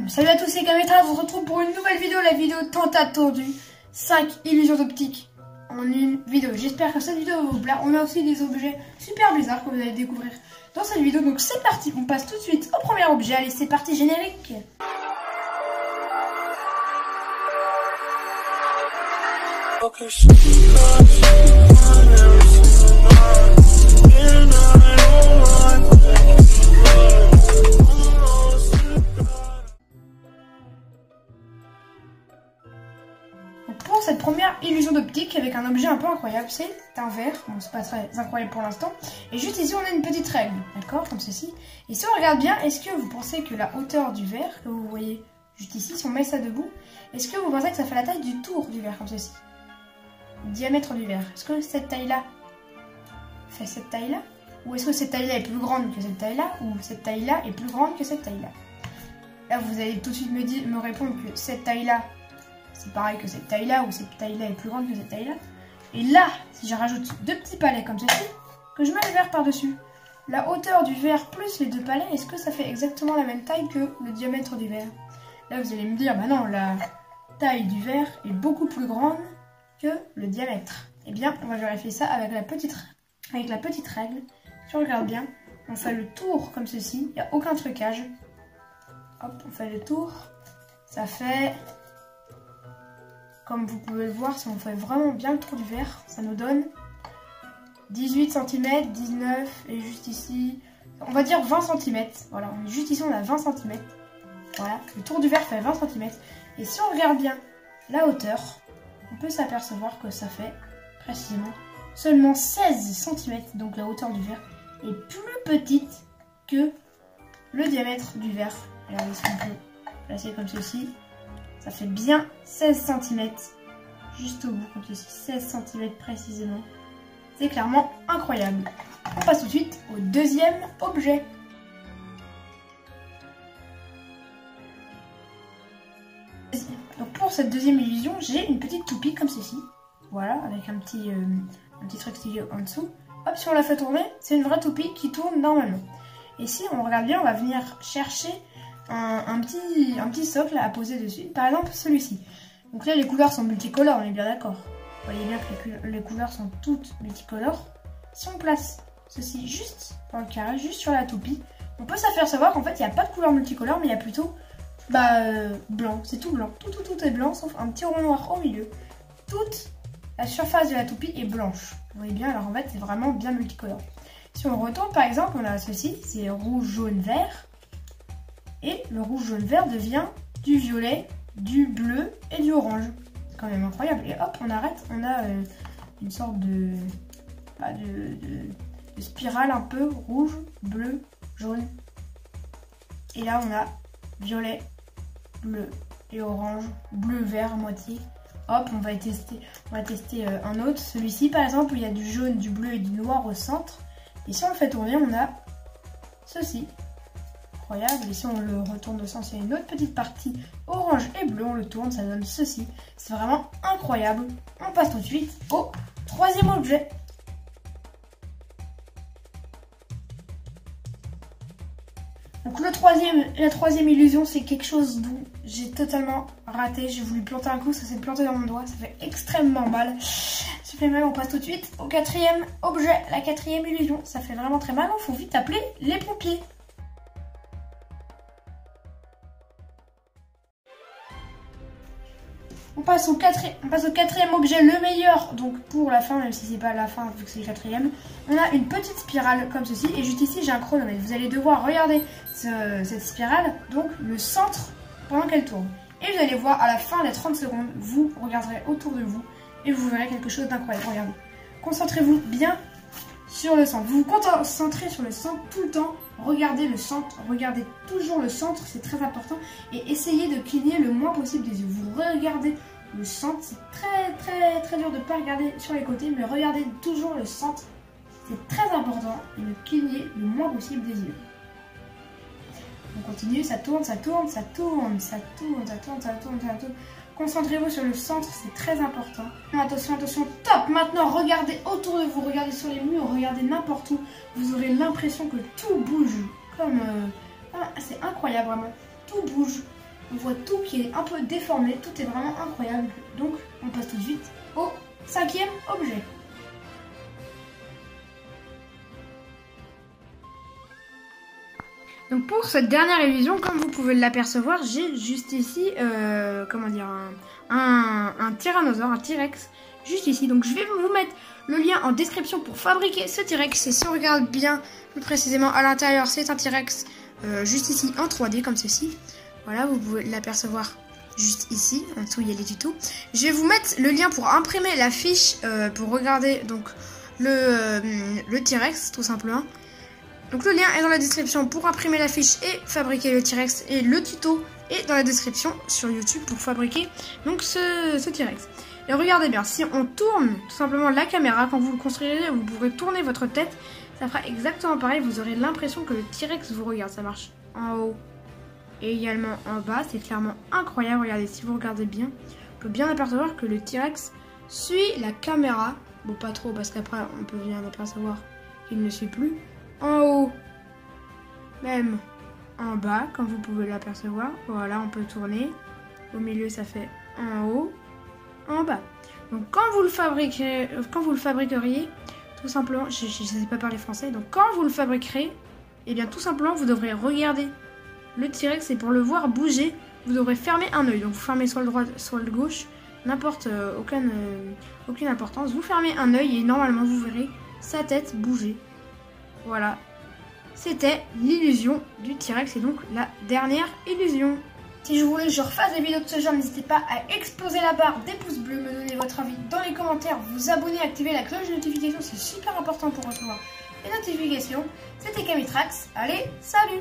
Salut à tous, c'est Kametra, on se retrouve pour une nouvelle vidéo, la vidéo tant attendue. 5 illusions d'optique en une vidéo. J'espère que cette vidéo va vous plaire. On a aussi des objets super bizarres que vous allez découvrir dans cette vidéo. Donc c'est parti, on passe tout de suite au premier objet. Allez, c'est parti, générique. Pour cette première illusion d'optique avec un objet un peu incroyable, c'est un verre. Bon, c'est pas très incroyable pour l'instant. Et juste ici, on a une petite règle, d'accord, comme ceci. Et si on regarde bien, est-ce que vous pensez que la hauteur du verre, que vous voyez juste ici, si on met ça debout, est-ce que vous pensez que ça fait la taille du tour du verre, comme ceci? Le diamètre du verre. Est-ce que cette taille-là fait cette taille-là? Ou est-ce que cette taille-là est plus grande que cette taille-là? Ou cette taille-là est plus grande que cette taille-là? Là, vous allez tout de suite me répondre que cette taille-là, c'est pareil que cette taille-là, ou cette taille-là est plus grande que cette taille-là. Et là, si je rajoute deux petits palets comme ceci, que je mets le verre par-dessus, la hauteur du verre plus les deux palets, est-ce que ça fait exactement la même taille que le diamètre du verre? Là, vous allez me dire, bah non, la taille du verre est beaucoup plus grande que le diamètre. Eh bien, on va vérifier ça avec la petite règle. Si on regarde bien, on fait le tour comme ceci, il n'y a aucun trucage. Hop, on fait le tour, ça fait... Comme vous pouvez le voir, si on fait vraiment bien le tour du verre, ça nous donne 18 cm, 19 et juste ici, on va dire 20 cm. Voilà, juste ici on a 20 cm. Voilà, le tour du verre fait 20 cm. Et si on regarde bien la hauteur, on peut s'apercevoir que ça fait précisément seulement 16 cm. Donc la hauteur du verre est plus petite que le diamètre du verre. Alors ici on peut placer comme ceci. Ça fait bien 16 cm, juste au bout, comme ceci, 16 cm précisément. C'est clairement incroyable. On passe tout de suite au deuxième objet. Donc pour cette deuxième illusion, j'ai une petite toupie comme ceci. Voilà, avec un petit truc stylé en dessous. Hop, si on la fait tourner, c'est une vraie toupie qui tourne normalement. Et si on regarde bien, on va venir chercher un petit socle à poser dessus, par exemple celui-ci. Donc là les couleurs sont multicolores, on est bien d'accord. Vous voyez bien que les couleurs sont toutes multicolores. Si on place ceci juste dans le carré, juste sur la toupie, on peut s'apercevoir qu'en fait il n'y a pas de couleur multicolore, mais il y a plutôt blanc, c'est tout blanc. Tout est blanc sauf un petit rond noir au milieu. Toute la surface de la toupie est blanche. Vous voyez bien, alors en fait c'est vraiment bien multicolore. Si on retourne par exemple, on a ceci, c'est rouge, jaune, vert. Et le rouge, jaune, vert devient du violet, du bleu et du orange. C'est quand même incroyable. Et hop, on arrête. On a une sorte de spirale un peu rouge, bleu, jaune. Et là, on a violet, bleu et orange, bleu, vert à moitié. Hop, on va tester un autre. Celui-ci, par exemple, où il y a du jaune, du bleu et du noir au centre. Et si on le fait tourner, on a ceci. Incroyable. Et si on le retourne de sens, il y a une autre petite partie orange et bleu, on le tourne, ça donne ceci. C'est vraiment incroyable. On passe tout de suite au troisième objet. Donc la troisième illusion, c'est quelque chose d'où j'ai totalement raté. J'ai voulu planter un coup, ça s'est planté dans mon doigt, ça fait extrêmement mal. Ça fait mal, on passe tout de suite au quatrième objet, la quatrième illusion. Ça fait vraiment très mal, il faut vite appeler les pompiers. On passe au quatrième objet, le meilleur, donc pour la fin, même si c'est pas la fin vu que c'est le quatrième. On a une petite spirale comme ceci, et juste ici j'ai un chronomètre. Vous allez devoir regarder cette spirale, donc le centre pendant qu'elle tourne. Et vous allez voir à la fin des 30 secondes, vous regarderez autour de vous et vous verrez quelque chose d'incroyable. Regardez, concentrez-vous bien sur le centre. Vous vous concentrez sur le centre tout le temps. Regardez le centre, regardez toujours le centre, c'est très important. Et essayez de cligner le moins possible des yeux. Vous regardez le centre, c'est très dur de ne pas regarder sur les côtés, mais regardez toujours le centre, c'est très important. Et de cligner le moins possible des yeux. On continue, ça tourne. Concentrez-vous sur le centre, c'est très important. Attention, top. Maintenant, regardez autour de vous, regardez sur les murs, regardez n'importe où. Vous aurez l'impression que tout bouge. C'est incroyable, vraiment. Tout bouge. On voit tout qui est un peu déformé, tout est vraiment incroyable. Donc on passe tout de suite au 5e objet. Donc pour cette dernière illusion, comme vous pouvez l'apercevoir, j'ai juste ici, comment dire, un tyrannosaure, un T-Rex, juste ici. Donc je vais vous mettre le lien en description pour fabriquer ce T-Rex. Et si on regarde bien, plus précisément à l'intérieur, c'est un T-Rex juste ici en 3D comme ceci. Voilà, vous pouvez l'apercevoir juste ici. En dessous, il y a les tutos. Je vais vous mettre le lien pour imprimer la fiche pour regarder donc le T-Rex, tout simplement. Donc le lien est dans la description pour imprimer la fiche et fabriquer le T-Rex. Et le tuto est dans la description sur YouTube pour fabriquer donc ce T-Rex. Et regardez bien, si on tourne tout simplement la caméra, quand vous le construirez, vous pourrez tourner votre tête. Ça fera exactement pareil, vous aurez l'impression que le T-Rex vous regarde. Ça marche en haut et également en bas, c'est clairement incroyable. Regardez, si vous regardez bien, on peut bien apercevoir que le T-Rex suit la caméra. Bon, pas trop, parce qu'après, on peut bien apercevoir qu'il ne suit plus. En haut, même en bas, comme vous pouvez l'apercevoir. Voilà, on peut tourner. Au milieu, ça fait en haut, en bas. Donc, quand vous le fabriqueriez, tout simplement, je ne sais pas parler français, donc quand vous le fabriquerez, eh bien, tout simplement, vous devrez regarder le T-Rex et pour le voir bouger, vous devrez fermer un œil. Donc, vous fermez soit le droit, soit le gauche, n'importe, aucune importance. Vous fermez un œil et normalement, vous verrez sa tête bouger. Voilà, c'était l'illusion du T-Rex et donc la dernière illusion. Si je voulais que je refasse des vidéos de ce genre, n'hésitez pas à exploser la barre des pouces bleus, me donner votre avis dans les commentaires, vous abonner, activer la cloche de notification, c'est super important pour recevoir les notifications. C'était Kamitrax, allez, salut!